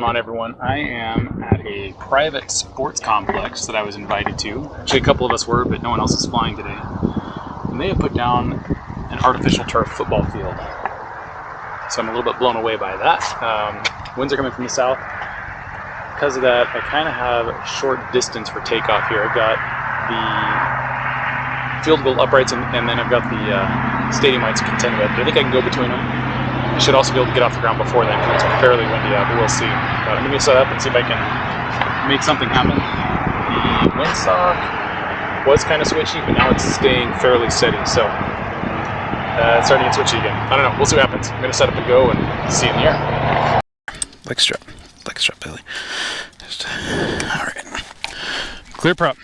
on, everyone? I am at a private sports complex that I was invited to. Actually, a couple of us were, but no one else is flying today. And they have put down an artificial turf football field. So I'm a little bit blown away by that. Winds are coming from the south. Because of that, I kind of have a short distance for takeoff here. I've got the field goal uprights and then I've got the stadium lights to contend with. But I think I can go between them. I should also be able to get off the ground before then because it's fairly windy out, but we'll see. But I'm going to set up and see if I can make something happen. The windsock was kind of switchy, but now it's staying fairly steady, so it's starting to get switchy again. I don't know, we'll see what happens. I'm going to set up and go and see in the air. Leg strap, Billy. Alright. Clear prop.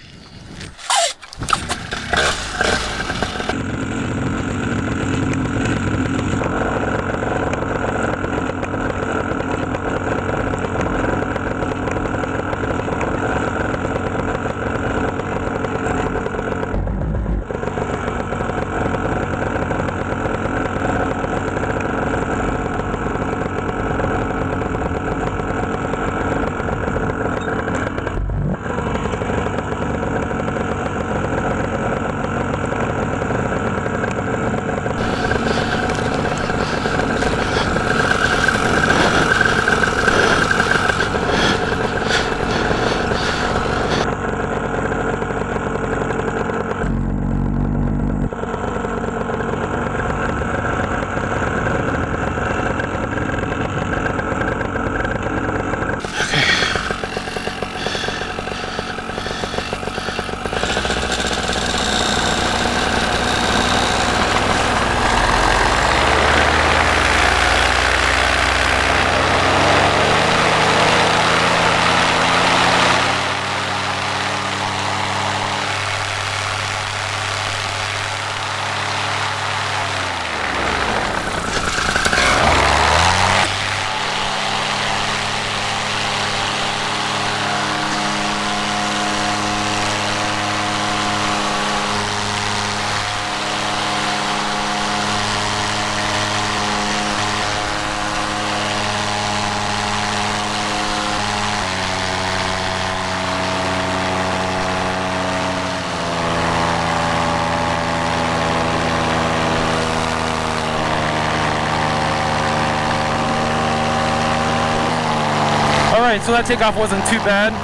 Alright, so that takeoff wasn't too bad.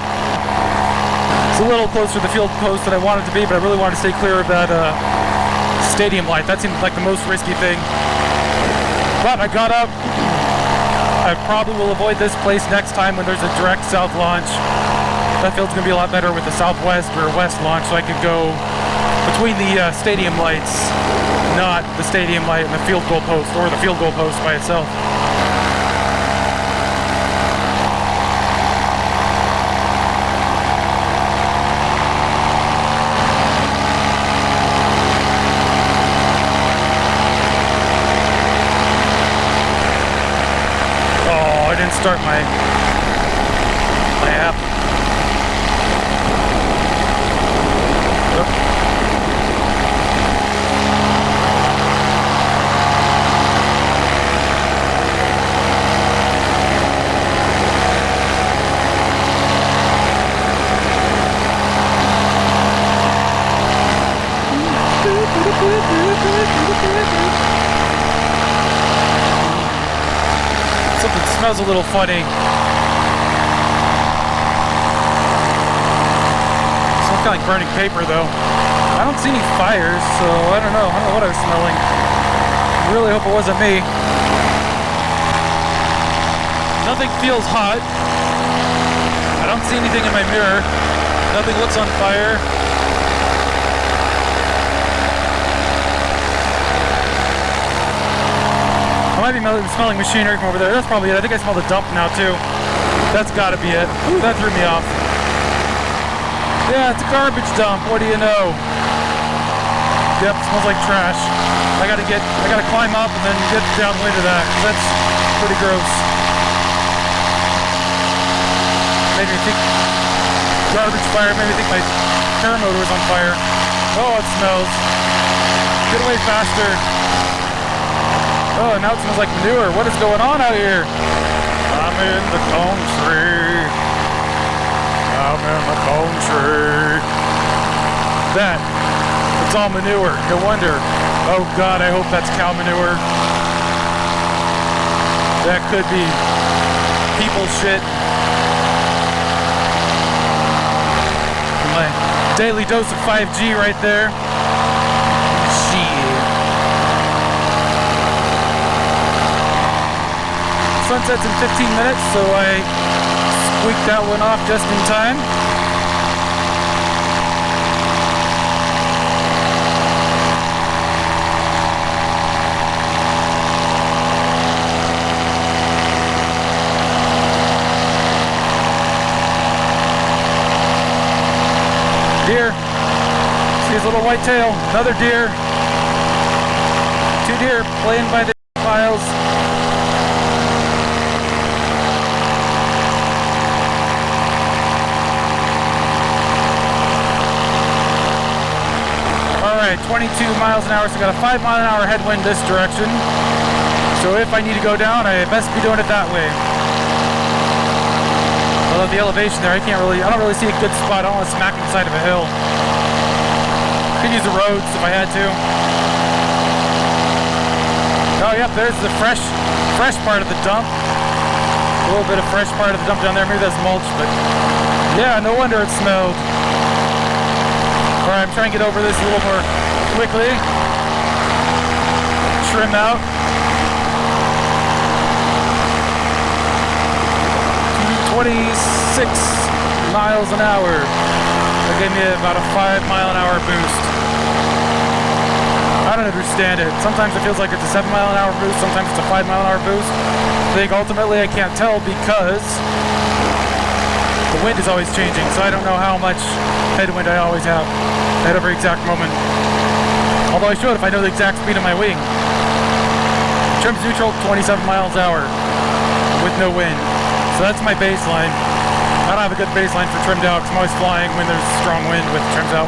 It's a little closer to the field post than I wanted to be, but I really wanted to stay clear of that stadium light. That seemed like the most risky thing. But I got up. I probably will avoid this place next time when there's a direct south launch. That field's going to be a lot better with the southwest or west launch, so I could go between the stadium lights, not the stadium light and the field goal post, or the field goal post by itself. Start my app. Something smells a little funny. Smells kind of like burning paper though. I don't see any fires, so I don't know what I was smelling. I really hope it wasn't me. Nothing feels hot. I don't see anything in my mirror. Nothing looks on fire. I might be smelling machinery from over there. That's probably it. I think I smell the dump now too. That's gotta be it. Ooh, that threw me off. Yeah, it's a garbage dump. What do you know? Yep, smells like trash. I gotta climb up and then get downwind of that. That's pretty gross. Made me think garbage fire. Made me think my paramotor was on fire. Oh, it smells. Get away faster. Oh, now it smells like manure. What is going on out here? in the country. I'm in the country. It's all manure. No wonder. Oh God, I hope that's cow manure. That could be people's shit. My daily dose of 5G right there. Shit. Sunset's in 15 minutes, so I squeaked that one off just in time. Deer. See his little white tail. Another deer. 2 deer playing by the piles. Alright, 22 miles an hour, so I got a 5 mile an hour headwind this direction. So if I need to go down, I best be doing it that way. I love the elevation there. I don't really see a good spot. I don't want to smack inside of a hill. Could use the roads if I had to. Oh yep, there's the fresh part of the dump. A little bit of fresh part of the dump down there. Maybe that's mulch, but yeah, no wonder it smelled. Alright, I'm trying to get over this a little more quickly. Trim out. 26 miles an hour. That gave me about a 5 mile an hour boost. I don't understand it. Sometimes it feels like it's a 7 mile an hour boost, sometimes it's a 5 mile an hour boost. I think ultimately I can't tell because the wind is always changing, so I don't know how much headwind I always have at every exact moment. Although I should if I know the exact speed of my wing. Trim's neutral, 27 miles an hour with no wind. So that's my baseline. I don't have a good baseline for trimmed out because I'm always flying when there's strong wind with trims out.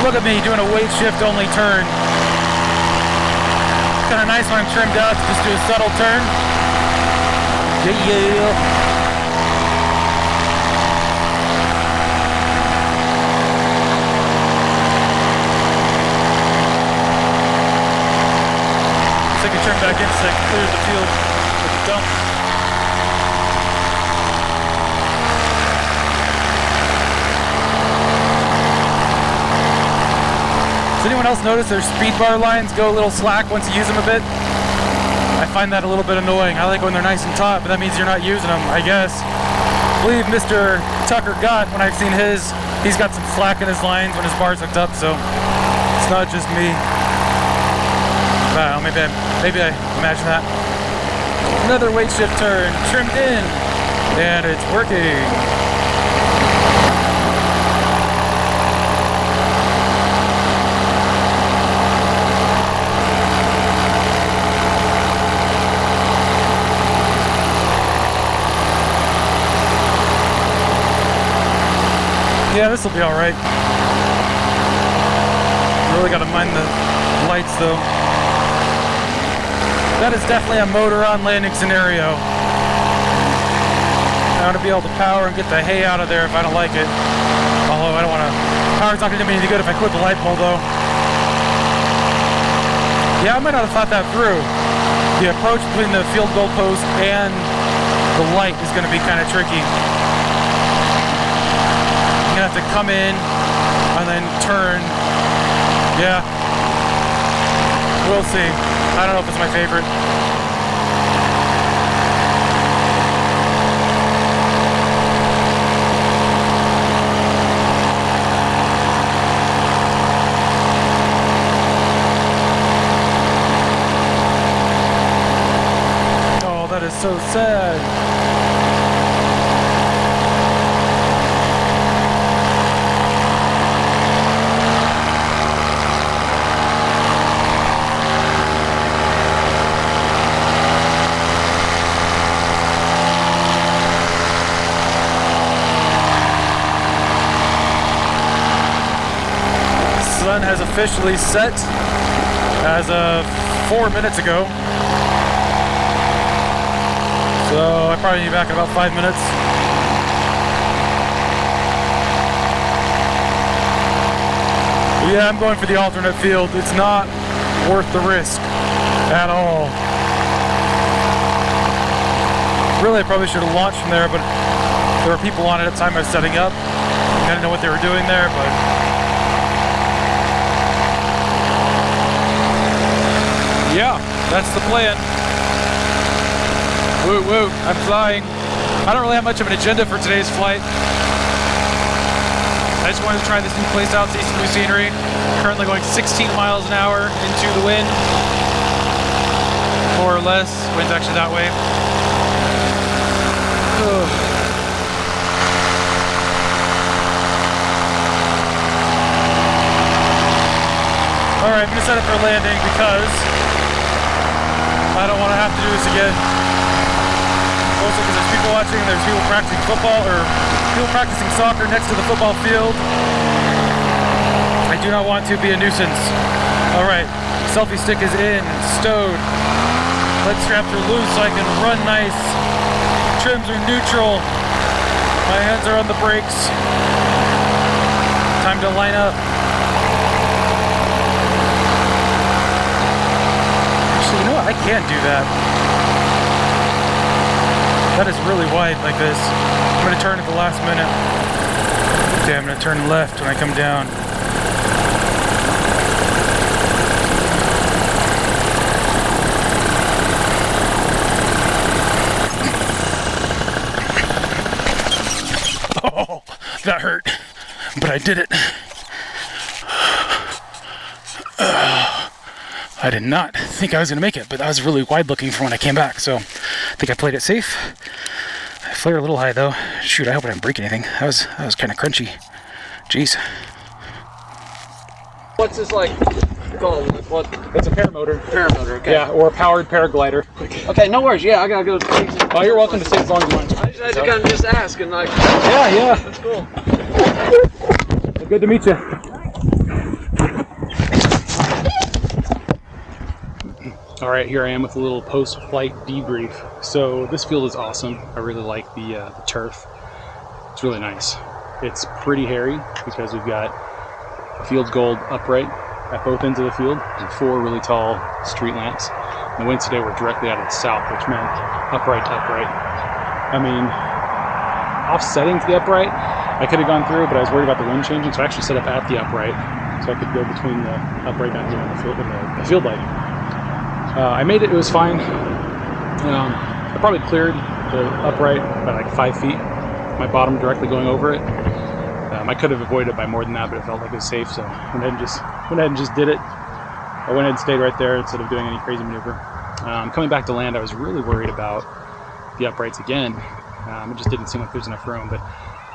Look at me doing a weight shift only turn. Kind of nice when I'm trimmed out to just do a subtle turn. Yeah. So I can turn back in so I can clear the field with the dump. Does anyone else notice their speed bar lines go a little slack once you use them a bit? I find that a little bit annoying. I like when they're nice and taut, but that means you're not using them, I guess. I believe Mr. Tucker got, when I've seen his, he's got some slack in his lines when his bar's hooked up, so it's not just me. Wow, maybe I imagine that. Another weight shift turn, trimmed in, and it's working. Yeah, this will be all right. Really got to mind the lights though. That is definitely a motor on landing scenario. I want to be able to power and get the hay out of there if I don't like it. Although I don't want to. Power's not going to do me any good if I quit the light pole though. Yeah, I might not have thought that through. The approach between the field goal post and the light is going to be kind of tricky. You're going to have to come in and then turn. Yeah. We'll see. I don't know if it's my favorite. Oh, that is so sad. Sun has officially set. as of 4 minutes ago. So I probably need back in about 5 minutes. But yeah, I'm going for the alternate field. It's not worth the risk at all. Really, I probably should have launched from there, but there were people on it at the time I was setting up. I didn't know what they were doing there, but yeah, that's the plan. Woo woo, I'm flying. I don't really have much of an agenda for today's flight. I just wanted to try this new place out, see some new scenery. Currently going 16 miles an hour into the wind, more or less. Wind's actually that way. Alright, I'm going to set up for landing because I don't want to have to do this again. Also because there's people watching, there's people practicing football, or people practicing soccer next to the football field. I do not want to be a nuisance. Alright, selfie stick is in, stowed. Leg straps are loose so I can run nice. Trims are neutral. My hands are on the brakes. Time to line up. Actually, you know what? I can't do that. That is really wide like this. I'm going to turn at the last minute. Okay, I'm going to turn left when I come down. Oh, that hurt, but I did it. I did not think I was going to make it, but that was really wide looking from when I came back, so I think I played it safe. I flared a little high though. Shoot, I hope I didn't break anything. That was kind of crunchy. Jeez. What's this like called? What? It's a paramotor. Paramotor, okay. Yeah, or a powered paraglider. Okay, no worries. Yeah, I gotta go. Oh, you're welcome to stay as long as you want. I just had to kind of just ask and like. Yeah. That's cool. Well, good to meet you. All right, here I am with a little post-flight debrief. So this field is awesome. I really like the turf. It's really nice. It's pretty hairy because we've got a Fields Gold upright at both ends of the field and 4 really tall street lamps. And the winds today were directly out of the south, which meant upright to upright. I mean, offsetting to the upright, I could have gone through, but I was worried about the wind changing, so I actually set up at the upright so I could go between the upright down here and the field lighting. I made it, it was fine. I probably cleared the upright by like 5 feet, my bottom directly going over it. I could have avoided it by more than that, but it felt like it was safe, so I went ahead and just did it. I went ahead and stayed right there instead of doing any crazy maneuver. Coming back to land, I was really worried about the uprights again. It just didn't seem like there's enough room, but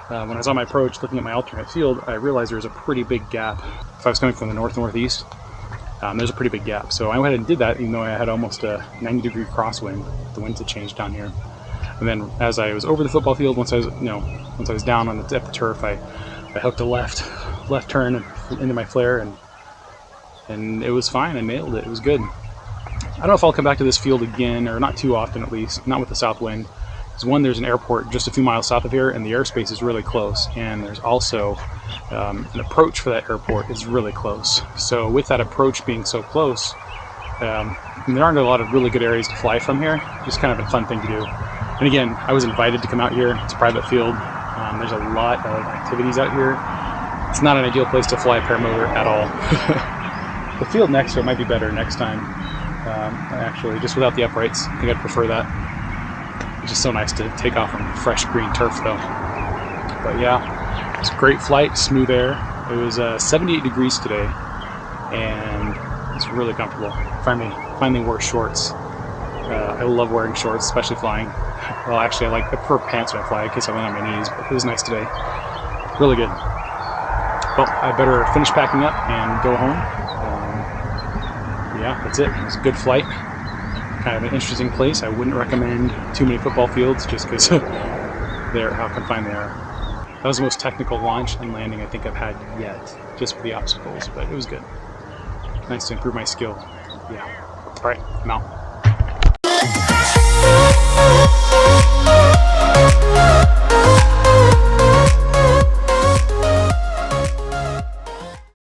when I was on my approach looking at my alternate field, I realized there was a pretty big gap. If I was coming from the north-northeast, there's a pretty big gap. So I went ahead and did that, even though I had almost a 90-degree crosswind. The winds had changed down here. And then as I was over the football field, once I was down at the turf, I hooked a left turn into my flare, and it was fine. I nailed it. It was good. I don't know if I'll come back to this field again, or not too often at least, not with the south wind. Because one, there's an airport just a few miles south of here, and the airspace is really close. And there's also an approach for that airport is really close. So with that approach being so close, there aren't a lot of really good areas to fly from here. Just kind of a fun thing to do. And again, I was invited to come out here. It's a private field. There's a lot of activities out here. It's not an ideal place to fly a paramotor at all. The field next to it might be better next time. Actually, just without the uprights. I think I'd prefer that. It's just so nice to take off on fresh green turf though. But yeah, it's a great flight, smooth air. It was 78 degrees today, and it's really comfortable. Finally wore shorts. I love wearing shorts, especially flying. Well, actually, I prefer pants when I fly in case I land on my knees, but it was nice today. Really good. Well, I better finish packing up and go home. Yeah, that's it. It was a good flight. Kind of an interesting place. I wouldn't recommend too many football fields just because how confined they are. That was the most technical launch and landing I think I've had yet, just for the obstacles, but it was good. Nice to improve my skill. Yeah. Right. No.